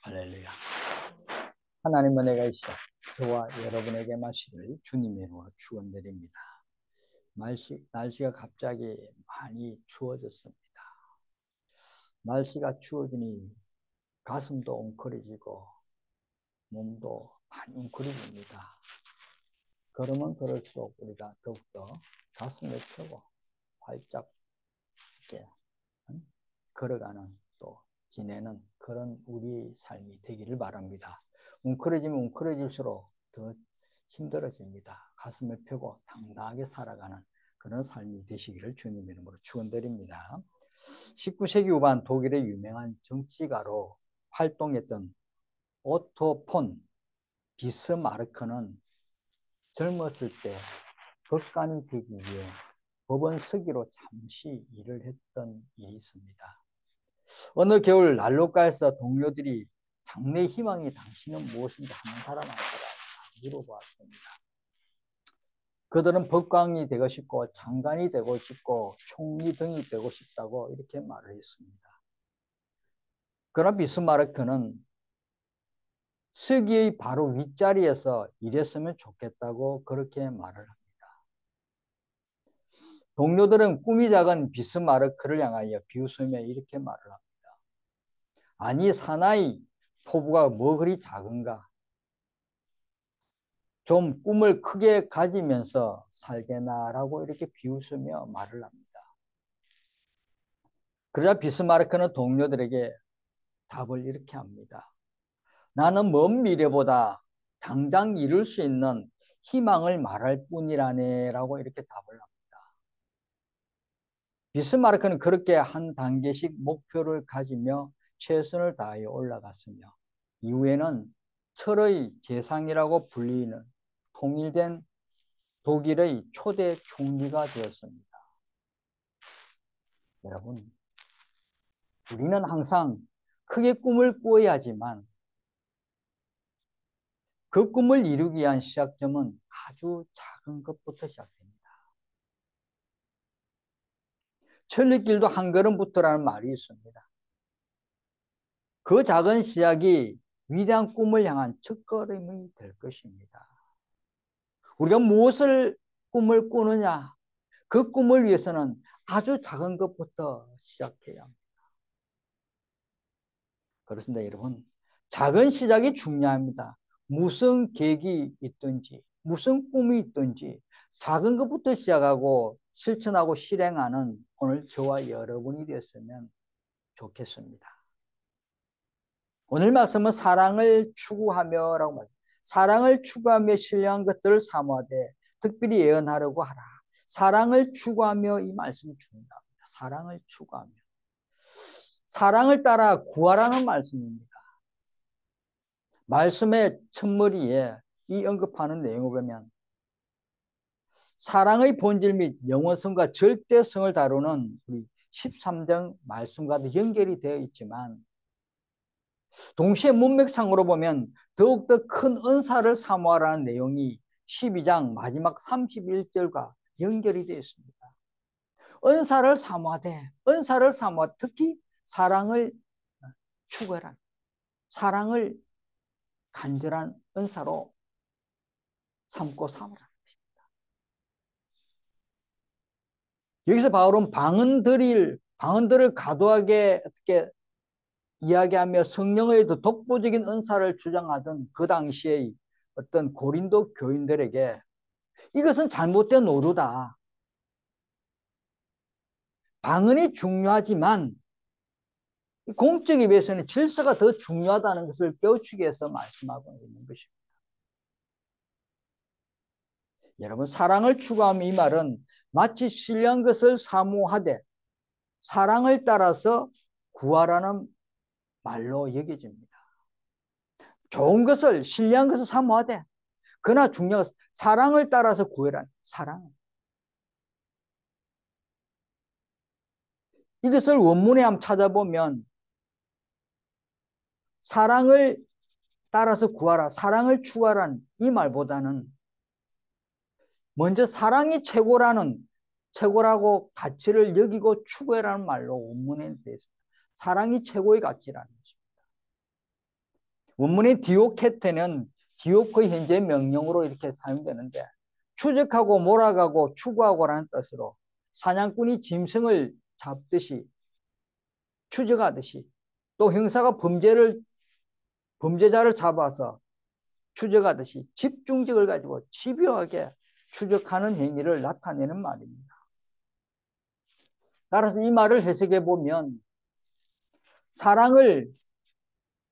할렐루야. 하나님의 은혜가 있어 저와 여러분에게 마시를 주님의 이름으로 축원드립니다. 날씨가 갑자기 많이 추워졌습니다. 날씨가 추워지니 가슴도 웅크려지고 몸도 많이 웅크려집니다. 걸으면 걸을수록 우리가 더욱더 가슴을 펴고 활짝 이렇게 걸어가는 또 지내는 그런 우리 삶이 되기를 바랍니다. 웅크러지면 웅크러질수록 더 힘들어집니다. 가슴을 펴고 당당하게 살아가는 그런 삶이 되시기를 주님 이름으로 축원드립니다. 19세기 후반 독일의 유명한 정치가로 활동했던 오토 폰 비스마르크는 젊었을 때 법관이 되기 위해 법원 서기로 잠시 일을 했던 일이 있습니다. 어느 겨울 난로가에서 동료들이 장래의 희망이 당신은 무엇인지 한 사람 한 사람 물어보았습니다. 그들은 법관이 되고 싶고 장관이 되고 싶고 총리 등이 되고 싶다고 이렇게 말을 했습니다. 그러나 비스마르크는 서기의 바로 윗자리에서 일했으면 좋겠다고 그렇게 말을 합니다. 동료들은 꿈이 작은 비스마르크를 향하여 비웃으며 이렇게 말을 합니다. 아니 사나이 포부가 뭐 그리 작은가? 좀 꿈을 크게 가지면서 살게나라고 이렇게 비웃으며 말을 합니다. 그러자 비스마르크는 동료들에게 답을 이렇게 합니다. 나는 먼 미래보다 당장 이룰 수 있는 희망을 말할 뿐이라네 라고 이렇게 답을 합니다. 비스마르크는 그렇게 한 단계씩 목표를 가지며 최선을 다하여 올라갔으며 이후에는 철의 재상이라고 불리는 통일된 독일의 초대 총리가 되었습니다. 여러분, 우리는 항상 크게 꿈을 꾸어야 하지만 그 꿈을 이루기 위한 시작점은 아주 작은 것부터 시작됩니다. 천리길도 한 걸음부터라는 말이 있습니다. 그 작은 시작이 위대한 꿈을 향한 첫걸음이 될 것입니다. 우리가 무엇을 꿈을 꾸느냐? 그 꿈을 위해서는 아주 작은 것부터 시작해야 합니다. 그렇습니다, 여러분. 작은 시작이 중요합니다. 무슨 계획이 있든지, 무슨 꿈이 있든지 작은 것부터 시작하고 실천하고 실행하는 오늘 저와 여러분이 되었으면 좋겠습니다. 오늘 말씀은 사랑을 추구하며 라고 말합니다. 사랑을 추구하며 신령한 것들을 사모하되 특별히 예언하려고 하라. 사랑을 추구하며 이 말씀이 중요합니다. 사랑을 추구하며. 사랑을 따라 구하라는 말씀입니다. 말씀의 첫머리에 이 언급하는 내용을 보면 사랑의 본질 및 영원성과 절대성을 다루는 우리 13장 말씀과도 연결이 되어 있지만 동시에 문맥상으로 보면 더욱더 큰 은사를 사모하라는 내용이 12장 마지막 31절과 연결이 되어 있습니다. 은사를 사모하되 특히 사랑을 추구해라. 사랑을 간절한 은사로 삼고 삼으라는 것입니다. 여기서 바울은 방언들을 과도하게 어떻게 이야기하며 성령의 독보적인 은사를 주장하던 그 당시의 어떤 고린도 교인들에게 이것은 잘못된 오류다. 방언이 중요하지만 공적에 비해서는 질서가 더 중요하다는 것을 깨우치기 위해서 말씀하고 있는 것입니다. 여러분, 사랑을 추구하면 이 말은 마치 신령한 것을 사모하되 사랑을 따라서 구하라는 말로 여겨집니다. 좋은 것을, 신령한 것을 사모하되 그러나 중요한 것은 사랑을 따라서 구해라. 사랑. 이것을 원문에 한번 찾아보면 사랑을 따라서 구하라, 사랑을 추구하라는 이 말보다는 먼저 사랑이 최고라고 가치를 여기고 추구해라는 말로 원문에 되어 있습니다. 사랑이 최고의 가치라는 것입니다. 원문의 디오케테는 디오크의 현재 명령으로 이렇게 사용되는데 추적하고 몰아가고 추구하고라는 뜻으로 사냥꾼이 짐승을 잡듯이 추적하듯이 또 형사가 범죄자를 잡아서 추적하듯이 집중력을 가지고 집요하게 추적하는 행위를 나타내는 말입니다. 따라서 이 말을 해석해 보면 사랑을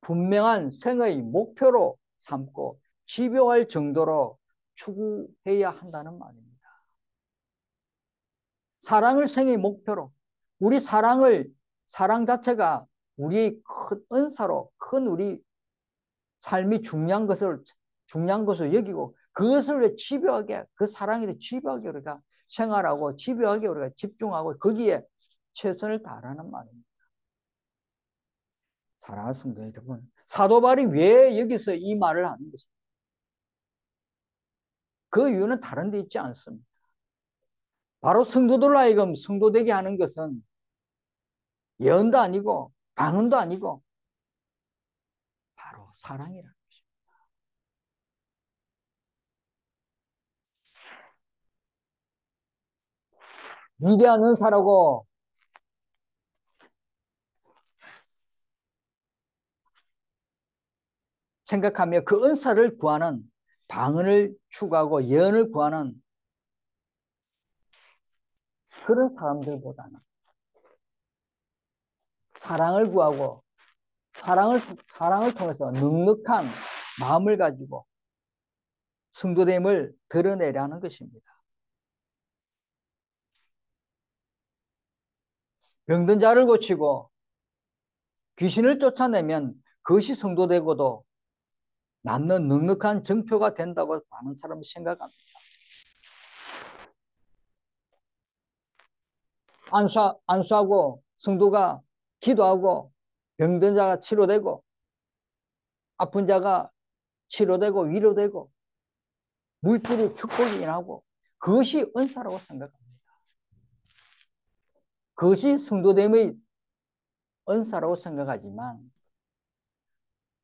분명한 생의 목표로 삼고 집요할 정도로 추구해야 한다는 말입니다. 사랑을 생의 목표로 우리 사랑 자체가 우리의 큰 은사로 큰 우리 삶이 중요한 것을 여기고 그것을 집요하게 그 사랑에 대해 집요하게 우리가 생활하고 집요하게 우리가 집중하고 거기에 최선을 다하라는 말입니다. 사랑하는 성도 여러분, 사도 바울이 왜 여기서 이 말을 하는 것입니까? 그 이유는 다른 데 있지 않습니다. 바로 성도들 하여금 성도되게 하는 것은 예언도 아니고 방언도 아니고 바로 사랑이라는 것입니다. 위대한 은사라고 생각하며 그 은사를 구하는 방언을 추구하고 예언을 구하는 그런 사람들보다는 사랑을 구하고 사랑을 통해서 넉넉한 마음을 가지고 성도됨을 드러내려는 것입니다. 병든 자를 고치고 귀신을 쫓아내면 그것이 성도되고도 남는 넉넉한 정표가 된다고 많은 사람이 생각합니다. 안수하고 성도가 기도하고 병든 자가 치료되고 아픈 자가 치료되고 위로되고 물질이 축복이 일어나고 그것이 은사라고 생각합니다. 그것이 성도됨의 은사라고 생각하지만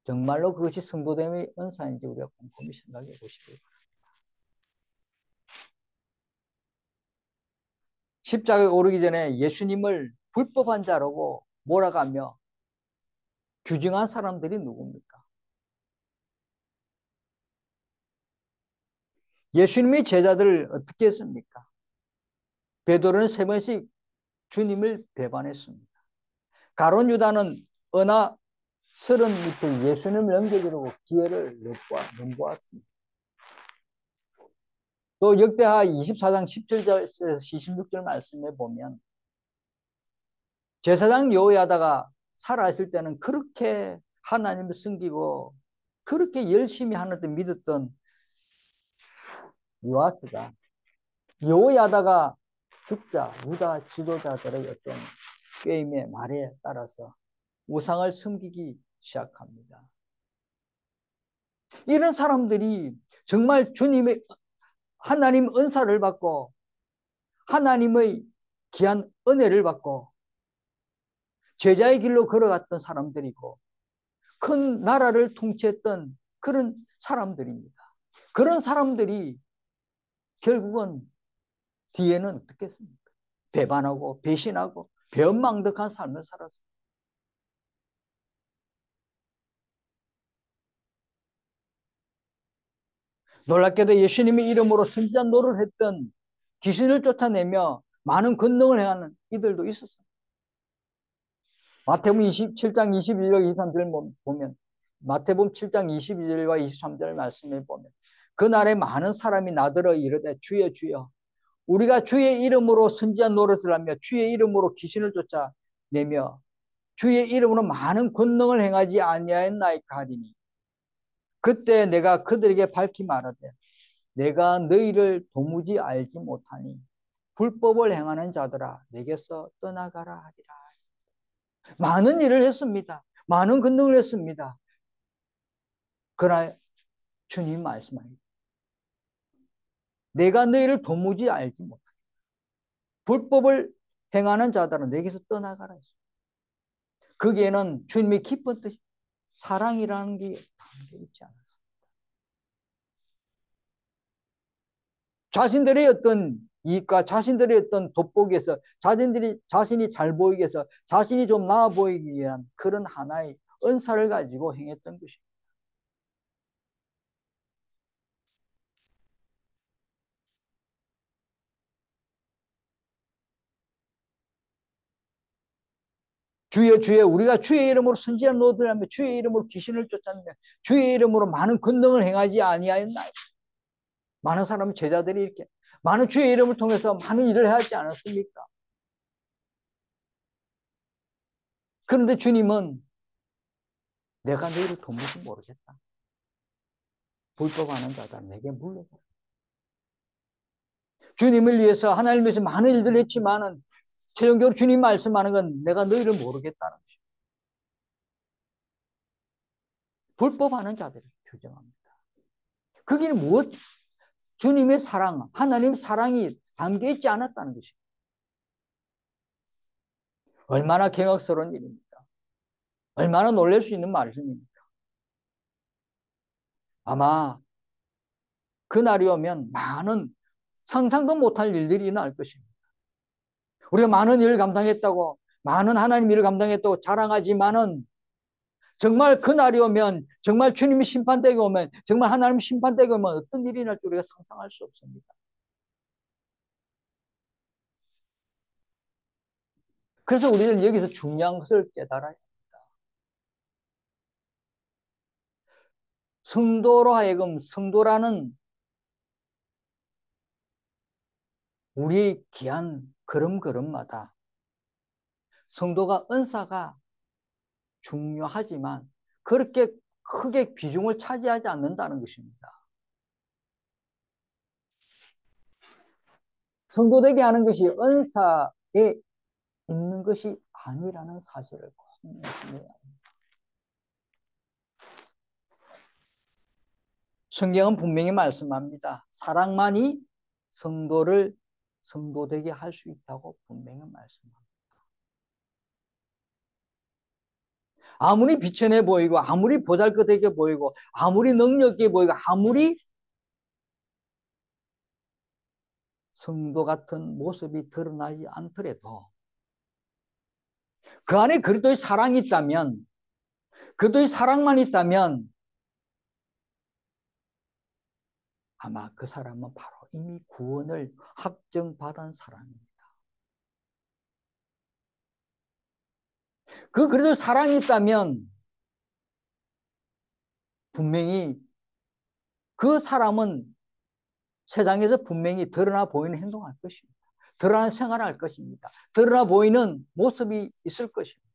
정말로 그것이 성도됨의 은사인지 우리가 곰곰이 생각해 보시기 바랍니다. 십자가에 오르기 전에 예수님을 불법한 자라고 몰아가며 규정한 사람들이 누굽니까? 예수님의 제자들을 어떻게 했습니까? 베드로는 3번씩 주님을 배반했습니다. 가룟 유다는 은하 30밑에 예수님을 넘겨주려고 기회를 넘보았습니다. 또 역대하 24장 17절에서 26절 말씀에 보면 제사장 여호야다가 살아있을 때는 그렇게 하나님을 섬기고 그렇게 열심히 하나님 믿었던 요아스가 여호야다가 죽자 유다 지도자들의 어떤 게임의 말에 따라서 우상을 섬기기 시작합니다. 이런 사람들이 정말 주님의 하나님 은사를 받고 하나님의 귀한 은혜를 받고 제자의 길로 걸어갔던 사람들이고 큰 나라를 통치했던 그런 사람들입니다. 그런 사람들이 결국은 뒤에는 어떻겠습니까? 배반하고 배신하고 배은망덕한 삶을 살았습니다. 놀랍게도 예수님의 이름으로 선지자 노릇을 했던 귀신을 쫓아내며 많은 권능을 행하는 이들도 있었습니다. 마태복음 27장 21절 23절 보면 마태복음 7장 22절과 23절 말씀에 보면 그날에 많은 사람이 나더러 이르되 주여 주여 우리가 주의 이름으로 선지자 노릇을 하며 주의 이름으로 귀신을 쫓아내며 주의 이름으로 많은 권능을 행하지 아니하였나이까 하리니 그때 내가 그들에게 밝히 말하되 내가 너희를 도무지 알지 못하니 불법을 행하는 자들아 내게서 떠나가라 하리라. 많은 일을 했습니다. 많은 권능을 했습니다. 그러나 주님 말씀하니 내가 너희를 도무지 알지 못하니 불법을 행하는 자들은 내게서 떠나가라 했습니다. 거기에는 주님의 깊은 뜻이 사랑이라는 게 담겨 있지 않았습니다. 자신들의 어떤 이익과 자신들의 어떤 돋보기에서 자신이 잘 보이기 위해서 자신이 좀 나아 보이기 위한 그런 하나의 은사를 가지고 행했던 것입니다. 주여 우리가 주의 이름으로 선지자 노들하며 주의 이름으로 귀신을 쫓았느냐 주의 이름으로 많은 권능을 행하지 아니하였나요? 많은 사람 제자들이 이렇게 많은 주의 이름을 통해서 많은 일을 하지 않았습니까? 그런데 주님은 내가 너희를 돕는지 모르겠다. 불법하는 자다 내게 물러가. 주님을 위해서 하나님을 위해서 많은 일들을 했지만은 최종적으로 주님 말씀하는 건 내가 너희를 모르겠다는 것입니다. 불법하는 자들을 규정합니다. 그게 무엇? 주님의 사랑, 하나님의 사랑이 담겨 있지 않았다는 것입니다. 얼마나 경악스러운 일입니까? 얼마나 놀랄 수 있는 말씀입니까? 아마 그날이 오면 많은 상상도 못할 일들이 일어날 것입니다. 우리가 많은 일을 감당했다고, 많은 하나님 일을 감당했다고 자랑하지만은 정말 그날이 오면, 정말 주님이 심판대에 오면, 정말 하나님 심판대에 오면 어떤 일이 날 줄 우리가 상상할 수 없습니다. 그래서 우리는 여기서 중요한 것을 깨달아야 합니다. 성도로 하여금 성도라는 우리의 귀한 걸음걸음마다 성도가 은사가 중요하지만 그렇게 크게 비중을 차지하지 않는다는 것입니다. 성도되게 하는 것이 은사에 있는 것이 아니라는 사실을 꼭 명심해야 합니다. 성경은 분명히 말씀합니다. 사랑만이 성도를 성도되게 할 수 있다고 분명히 말씀합니다. 아무리 비천해 보이고 아무리 보잘것없게 보이고 아무리 능력 있게 보이고 아무리 성도 같은 모습이 드러나지 않더라도 그 안에 그리스도의 사랑이 있다면 그리스도의 사랑만 있다면 아마 그 사람은 바로 이미 구원을 확정받은 사람입니다. 그래도 사랑이 있다면 분명히 그 사람은 세상에서 분명히 드러나 보이는 행동을 할 것입니다. 드러나 생활을 할 것입니다. 드러나 보이는 모습이 있을 것입니다.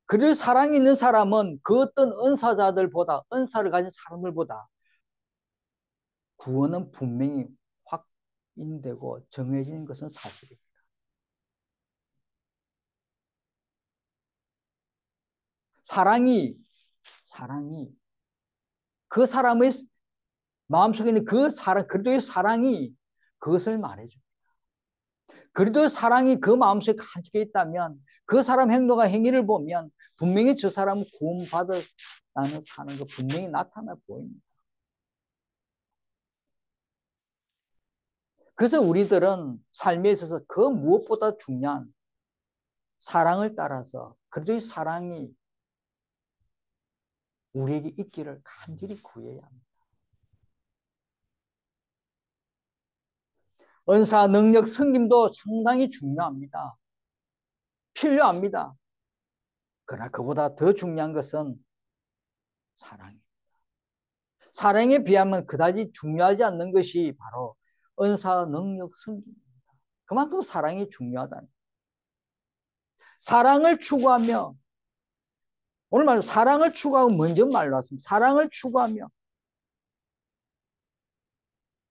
그래서 사랑이 있는 사람은 그 어떤 은사자들보다 은사를 가진 사람들보다 구원은 분명히 확인되고 정해진 것은 사실입니다. 사랑이 그 사람의 마음속에 있는 그 사랑, 그리스도의 사랑이 그것을 말해줍니다. 그리스도의 사랑이 그 마음속에 간직해 있다면 그 사람 행동과 행위를 보면 분명히 저 사람은 구원받았다는 사는 거 분명히 나타나 보입니다. 그래서 우리들은 삶에 있어서 그 무엇보다 중요한 사랑을 따라서 그리스도의 사랑이 우리에게 있기를 간절히 구해야 합니다. 은사, 능력, 섬김도 상당히 중요합니다. 필요합니다. 그러나 그보다 더 중요한 것은 사랑입니다. 사랑에 비하면 그다지 중요하지 않는 것이 바로 은사, 능력, 섬김입니다. 그만큼 사랑이 중요하다는. 사랑을 추구하며 오늘 말 사랑을 추구하고 먼저 말로 왔습니다. 사랑을 추구하며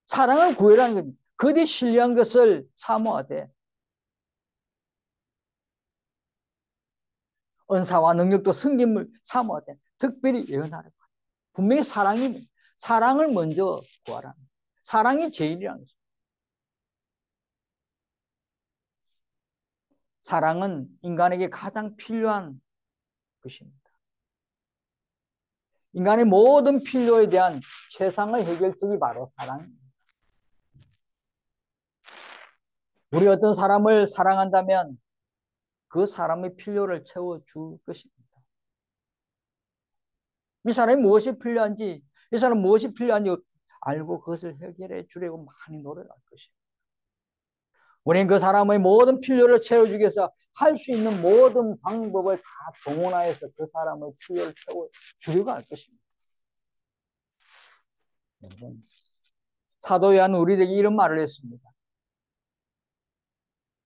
사랑을 구해라는 겁니다. 그뒤 신뢰한 것을 사모하되 은사와 능력도 섬김을 사모하되 특별히 예언하라. 분명히 사랑을 먼저 구하라. 사랑이 제일이라는 것입니다. 사랑은 인간에게 가장 필요한 것입니다. 인간의 모든 필요에 대한 최상의 해결책이 바로 사랑입니다. 우리 어떤 사람을 사랑한다면 그 사람의 필요를 채워줄 것입니다. 이 사람이 무엇이 필요한지, 이 사람 무엇이 필요한지 알고 그것을 해결해 주려고 많이 노력할 것입니다. 우리는 그 사람의 모든 필요를 채워주기 위해서 할 수 있는 모든 방법을 다 동원하여서 그 사람의 필요를 채워주려고 할 것입니다. 사도 요한은 우리에게 이런 말을 했습니다.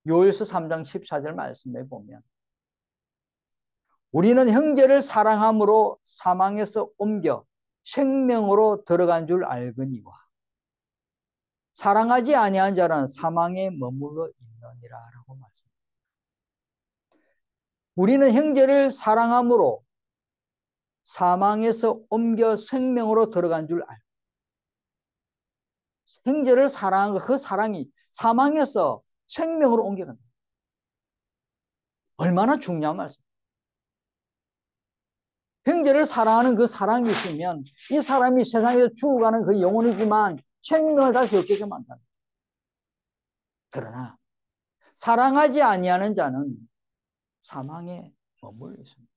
요엘서 3장 14절 말씀에 보면 우리는 형제를 사랑함으로 사망에서 옮겨 생명으로 들어간 줄 알거니와 사랑하지 아니한 자는 사망에 머물러 있느니라 라고 말씀합니다. 우리는 형제를 사랑함으로 사망에서 옮겨 생명으로 들어간 줄 알고 형제를 사랑한 그 사랑이 사망에서 생명으로 옮겨간다. 얼마나 중요한 말씀. 형제를 사랑하는 그 사랑이 있으면 이 사람이 세상에서 죽어가는 그 영혼이지만 생명을 다시 얻게 만든다. 그러나 사랑하지 아니하는 자는 사망에 머물러 있습니다.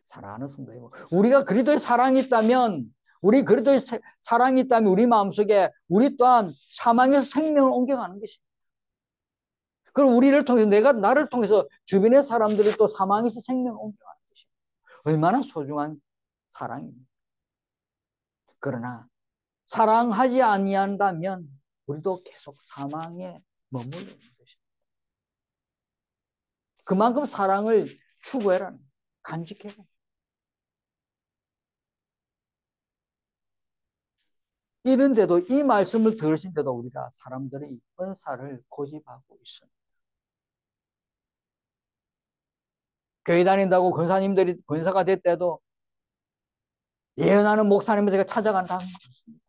사랑하는 성도이고 우리가 그리스도의 사랑이 있다면 우리 그리스도의 사랑이 있다면 우리 마음속에 우리 또한 사망에서 생명을 옮겨가는 것입니다. 그럼 우리를 통해서 나를 통해서 주변의 사람들이 또 사망에서 생명을 옮겨가는 것입니다. 얼마나 소중한 사랑입니다. 그러나 사랑하지 아니한다면 우리도 계속 사망에 머물러 있는 것입니다. 그만큼 사랑을 추구해라. 간직해라. 이런데도 이 말씀을 들으신데도 우리가 사람들이 은사를 고집하고 있습니다. 교회 다닌다고 권사님들이 권사가 됐대도 예언하는 목사님을 제가 찾아간다는 말씀입니다.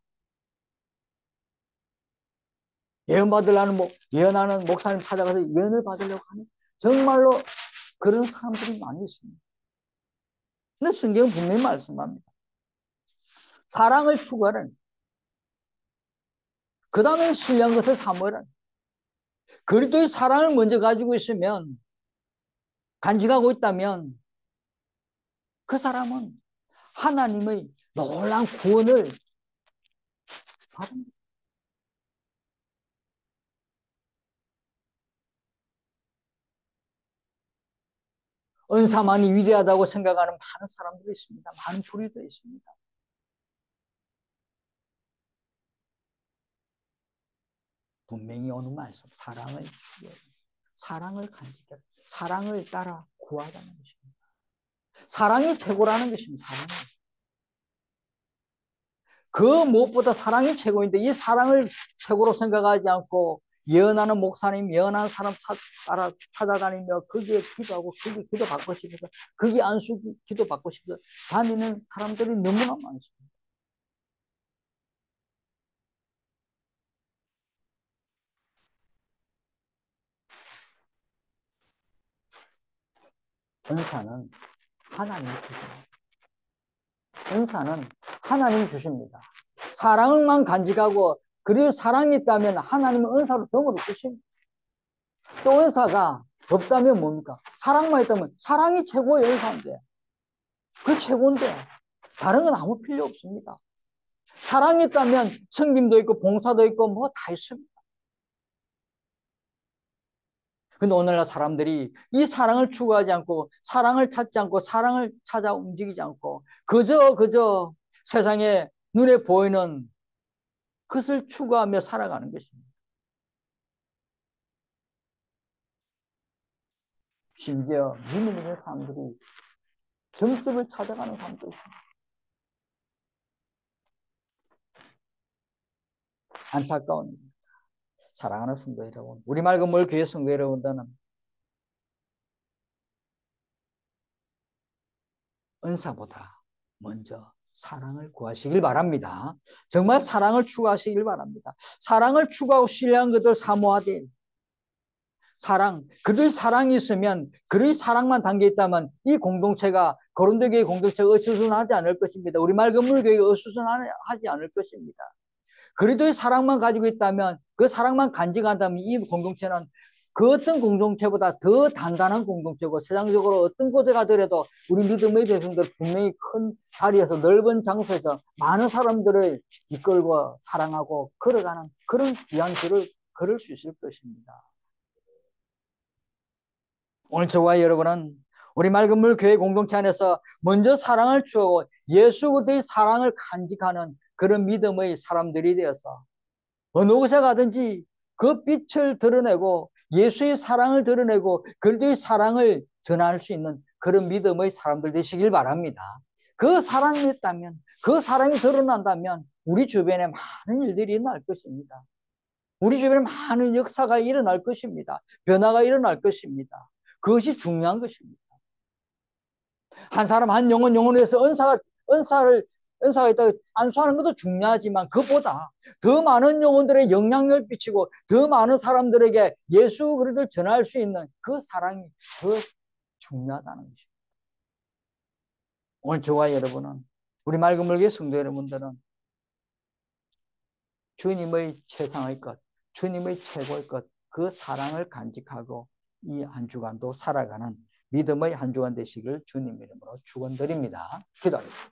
예언하는 목사님 찾아가서 예언을 받으려고 하는 정말로 그런 사람들이 많이 있습니다. 근데 성경은 분명히 말씀합니다. 사랑을 추구하라는 그 다음에 신뢰한 것을 사모하라는 그리스도의 사랑을 먼저 가지고 있으면 간직하고 있다면 그 사람은 하나님의 놀라운 구원을 받습니다. 은사만이 위대하다고 생각하는 많은 사람들이 있습니다. 많은 불의도 있습니다. 분명히 오늘 말씀 사랑을 추구해라. 사랑을 간직해라. 사랑을 따라 구하자는 것입니다. 사랑이 최고라는 것입니다. 사랑이. 그 무엇보다 사랑이 최고인데 이 사랑을 최고로 생각하지 않고 예언하는 목사님, 예언하는 사람 따라 찾아다니며 거기에 기도하고 거기 기도 받고 싶어서 거기 안수 기도 받고 싶어서 다니는 사람들이 너무나 많습니다. 은사는 하나님이 주십니다. 은사는 하나님이 주십니다. 사랑만 간직하고 그리고 사랑이 있다면 하나님은 은사로 덤으로 주십니다. 또 은사가 없다면 뭡니까? 사랑만 있다면 사랑이 최고의 은사인데 그 최고인데 다른 건 아무 필요 없습니다. 사랑이 있다면 섬김도 있고 봉사도 있고 뭐 다 있습니다. 근데 오늘날 사람들이 이 사랑을 추구하지 않고 사랑을 찾지 않고 사랑을 찾아 움직이지 않고 그저 세상에 눈에 보이는 그것을 추구하며 살아가는 것입니다. 심지어 믿음 있는 사람들이 점집을 찾아가는 사람도 있습니다. 안타까운 일입니다. 사랑하는 성도 여러분, 우리말 건물 교회 성도 여러분들은 은사보다 먼저 사랑을 구하시길 바랍니다. 정말 사랑을 추구하시길 바랍니다. 사랑을 추구하고 신뢰한 것들 사모하되 사랑, 그들의 사랑이 있으면, 그들의 사랑만 담겨 있다면 이 공동체가, 거론도 교회 공동체가 어수선하지 않을 것입니다. 우리말 건물교회가 어수선하지 않을 것입니다. 그리스도의 사랑만 가지고 있다면, 그 사랑만 간직한다면 이 공동체는 그 어떤 공동체보다 더 단단한 공동체고, 세상적으로 어떤 곳에 가더라도 우리 믿음의 백성들 분명히 큰 자리에서, 넓은 장소에서 많은 사람들을 이끌고 사랑하고 걸어가는 그런 귀한 길을 걸을 수 있을 것입니다. 오늘 저와 여러분은 우리 맑은물 교회 공동체 안에서 먼저 사랑을 추구하고 예수 그리스도의 사랑을 간직하는 그런 믿음의 사람들이 되어서 어느 곳에 가든지 그 빛을 드러내고 예수의 사랑을 드러내고 그리스도의 사랑을 전할 수 있는 그런 믿음의 사람들 되시길 바랍니다. 그 사랑이 있다면, 그 사랑이 드러난다면 우리 주변에 많은 일들이 일어날 것입니다. 우리 주변에 많은 역사가 일어날 것입니다. 변화가 일어날 것입니다. 그것이 중요한 것입니다. 한 사람 한 영혼을 위해서 은사가 있다고 안수하는 것도 중요하지만 그보다 더 많은 영혼들의 영향력을 끼치고 더 많은 사람들에게 예수 그리스도를 전할 수 있는 그 사랑이 더 중요하다는 것입니다. 오늘 저와 여러분은, 우리 맑은물교회 성도 여러분들은 주님의 최상의 것, 주님의 최고의 것, 그 사랑을 간직하고 이 한 주간도 살아가는 믿음의 한 주간 되시길 주님 이름으로 축원드립니다. 기도하겠습니다.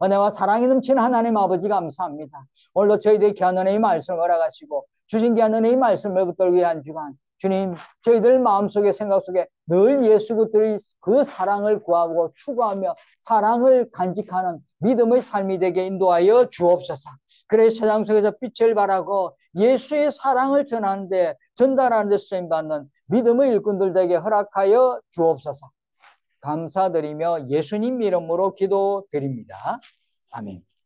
은혜와 사랑이 넘치는 하나님 아버지 감사합니다. 오늘도 저희들의 귀한 은혜의 말씀을 허락하시고 주신 귀한 은혜의 말씀을 붙들기 위한 주간, 주님, 저희들 마음속에 생각 속에 늘 예수 그리스도의 그 사랑을 구하고 추구하며 사랑을 간직하는 믿음의 삶이 되게 인도하여 주옵소서. 그래 세상 속에서 빛을 발하고 예수의 사랑을 전달하는 데 쓰임받는 믿음의 일꾼들 되게 허락하여 주옵소서. 감사드리며 예수님 이름으로 기도드립니다. 아멘.